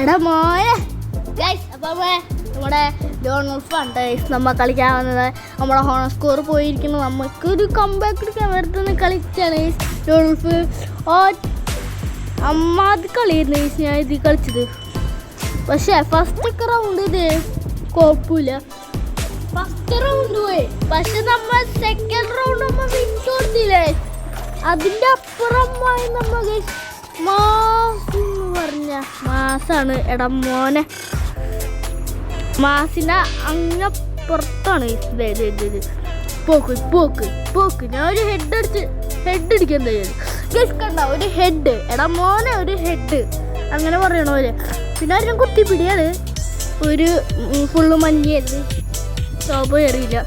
എടാ മോനെ ഗൈസ്, അപ്പം നമ്മുടെ ജോൺ ഉൾഫാണ് ഗൈസ് നമ്മൾ കളിക്കാൻ വന്നത്. നമ്മുടെ ഹോണർ സ്കോർ പോയിരിക്കുന്നു. നമുക്കൊരു കംബാക്ക് എടുക്കാൻ വെറുതെ കളിച്ചാണ് ഗൈസ്. ജോൺ ഉൾഫ് അമ്മാത് കളിയായിരുന്നു ഗൈസ് ഞാൻ ഇത് കളിച്ചത്. പക്ഷേ ഫസ്റ്റ് റൗണ്ട് ഇത് കുഴപ്പമില്ല, ഫസ്റ്റ് റൗണ്ട് പോയി. പക്ഷെ നമ്മൾ സെക്കൻഡ് റൗണ്ട് നമ്മൾ വിൻ കൊടുത്തില്ലേ, അതിൻ്റെ അപ്പുറമായി നമ്മൾ ഗൈസ് മാസ് എന്ന് പറഞ്ഞ മാസാണ്. എടാ മോനെ, മാസിൻ്റെ അങ്ങപ്പുറത്താണ് ഇത്. പോക്ക് പോക്ക് പോക്ക് ഞാൻ ഒരു ഹെഡ് അടിക്കാൻ തയ്യാറ് ഗൈസ്. കണ്ട ഒരു ഹെഡ്, എടാ മോനെ ഒരു ഹെഡ് അങ്ങനെ പറയണ പോലെ. പിന്നെ ഞാൻ കുത്തിപ്പിടിയാണ്, ഒരു ഫുള്ള് മഞ്ഞായിരുന്നു, സ്റ്റോപ്പ് കയറിയില്ല.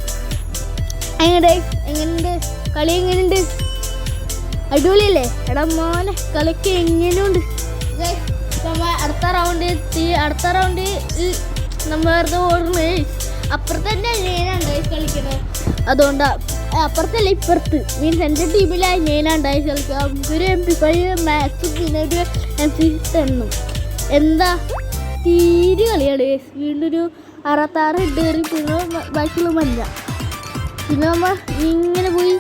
എങ്ങനെയുണ്ട് കളി? എങ്ങനെയുണ്ട്? അടിപൊളിയല്ലേ? എടാ മോനെ കളിക്ക് എങ്ങനെയുണ്ട്? അടുത്ത റൗണ്ട് എത്തി. അടുത്ത റൗണ്ട് നമ്മൾ വെറുതെ ഓടുന്നു. അപ്പുറത്ത് തന്നെ ഞാനാണ് കളിക്കുന്നത്, അതുകൊണ്ടാണ്. അപ്പുറത്തല്ല ഇപ്പുറത്ത്, മീൻസ് എൻ്റെ ടീമിലായി ഞാനാണ്ടായി കളിക്കുക. നമുക്കൊരു MP5 മാക്സും പിന്നെ ഒരു MC10 എന്താ തീരെ കളിയാണ്. വീണ്ടും ഒരു 66 ഹെഡ് കയറി, പിന്നെ ബാക്കിയുള്ള മഞ്ഞ. പിന്നെ നമ്മൾ ഇങ്ങനെ പോയി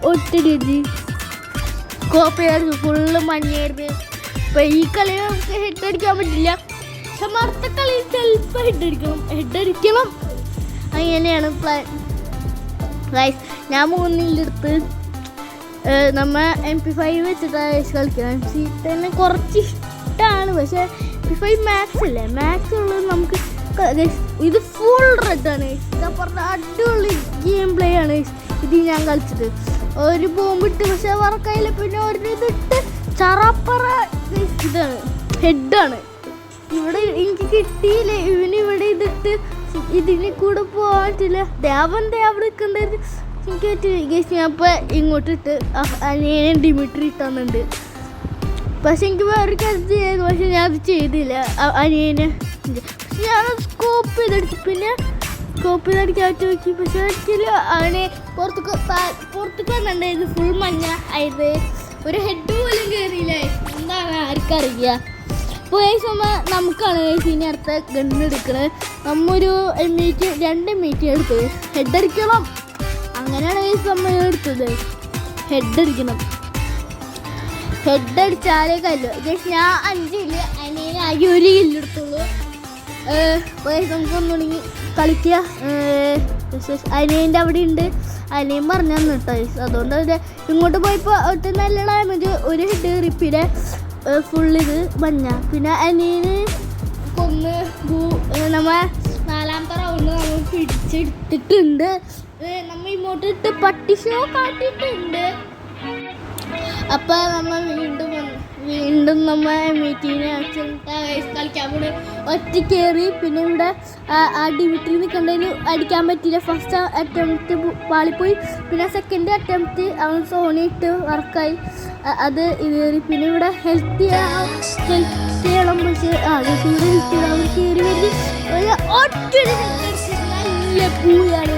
ഒറ്റടി കോപ്പയായിരുന്നു, ഫുള്ള് മഞ്ഞായിരുന്നു. ഇപ്പം ഈ കളി നമുക്ക് ഹെഡ് അടിക്കാൻ പറ്റില്ല, പക്ഷെ അടുത്ത കളിയിൽ ചിലപ്പോൾ ഹെഡ് അടിക്കണം. അങ്ങനെയാണ് പ്ലാൻ ഗൈസ്. ഞാൻ 3-ലെടുത്ത് നമ്മൾ MP5 വെച്ചിട്ടാണ് കളിക്കുന്നത്. MC10 കുറച്ച് ഇഷ്ടമാണ്, പക്ഷേ MP5 മാക്സ് അല്ലേ, മാക്സ് ഉള്ളത് നമുക്ക്. ഇത് ഫുൾ റെഡാണ്, പറഞ്ഞ അടിപൊളി ഗെയിം പ്ലേ ആണ് ഇത് ഞാൻ കളിച്ചത്. ഒരു ബോംബിട്ട് പക്ഷെ വർക്കായില്ല, പിന്നെ ഒരു ഇതിട്ട് ചറപ്പറ. ഇതാണ് ഹെഡാണ്, ഇവിടെ എനിക്ക് കിട്ടിയില്ലേ. ഇവനിവിടെ ഇതിട്ട് ഇതിനെ കൂടെ പോകാൻ പറ്റില്ല. ദേവൻ അവിടെ നിൽക്കേണ്ടത് എനിക്ക് പറ്റില്ല ഗൈസ്. ഞാൻ ഇപ്പോൾ ഇങ്ങോട്ട് ഇട്ട് അനിയനെ ഡിമിട്രി ഇട്ടുന്നുണ്ട്. പക്ഷെ എനിക്ക് വേറെ കാര്യം ചെയ്യായിരുന്നു, പക്ഷെ ഞാൻ അത് ചെയ്തില്ല. അനിയനെ പക്ഷെ ഞാൻ സ്കോപ്പ് ചെയ്തെടുത്തു, പിന്നെ സ്കോപ്പ് ചെയ്തടിക്കാൻ നോക്കി, പക്ഷെ പറ്റില്ല. അവനെ പുറത്തേക്ക് വന്നിട്ടുണ്ടായിരുന്നു, ഫുൾ മഞ്ഞ ആയത്. ഒരു ഹെഡ് പോലും കയറിയില്ല. എന്താണ് ആർക്കറിയുക. അപ്പോൾ നമുക്കാണ് ഇനി അടുത്ത ഗണ്ണ് എടുക്കണത്. നമ്മൊരു 2 മീറ്റ് എടുത്തത്. ഹെഡ് അടിക്കണം, അങ്ങനെയാണ് നമ്മൾ എടുത്തത്. ഹെഡ് അടിക്കണം, ഹെഡ് അടിച്ചാലേ കല്ലോ. ഞാൻ 5 കില്ല്, അതിനാകെ 1 കില്ല് എടുത്തുള്ളൂ. നമുക്കൊന്നുകൂടി കളിക്കുക. അനിയൻ്റെ അവിടെ ഉണ്ട്, അനിയൻ പറഞ്ഞു തന്നു കേട്ടോ. അതുകൊണ്ട് ഇങ്ങോട്ട് പോയപ്പോൾ ഒറ്റ നല്ല ഡാമേജ്, ഒരു ഹെഡ് റിപ്പിനെ ഫുള്ളിത് മഞ്ഞ. പിന്നെ അനിയന് കൊന്ന് നമ്മൾ 4ാമത്തെ റൗണ്ട് നമ്മൾ പിടിച്ചെടുത്തിട്ടുണ്ട്. നമ്മൾ ഇങ്ങോട്ട് ഇട്ട് പട്ടി ഷോ കാട്ടിയിട്ടുണ്ട്. അപ്പം നമ്മൾ വീണ്ടും നമ്മൾ മീറ്റിനെ കളിക്കാൻ പോണ്. ഒറ്റ കയറി, പിന്നെ ഇവിടെ ആ ഡിമിട്രി നിൽക്കേണ്ടതിന് അടിക്കാൻ പറ്റില്ല. ഫസ്റ്റ് അറ്റംപ്റ്റ് പാളിപ്പോയി, പിന്നെ സെക്കൻഡ് അറ്റംപ്റ്റ് അവൻ സോണി ഇട്ട് വർക്കായി, അത് കയറി. പിന്നെ ഇവിടെ ഹെൽത്ത് ചെയ്യണം, പക്ഷേ ഇവിടെ ഹെൽത്ത് ചെയ്യണം. അവർ കയറി വരുന്നത് ഒറ്റ നല്ല പൂയാണ്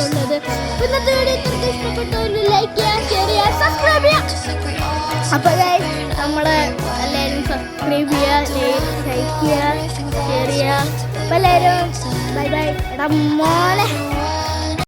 ഉള്ളത്. ഇന്നത്തെ വീഡിയോ ഇഷ്ടപ്പെട്ടവർ ലൈക്ക് ചെയ്യുക, ഷെയർ ചെയ്യുക, സബ്സ്ക്രൈബ് ചെയ്യുക. അപ്പോൾ നമ്മളെ എല്ലാവരും സബ്സ്ക്രൈബ് ചെയ്യുക, ലൈക്ക് ചെയ്യുക, ഷെയർ ചെയ്യുക. അപ്പോൾ എല്ലാവരും ബൈ ബൈ. എടാ മോനെ.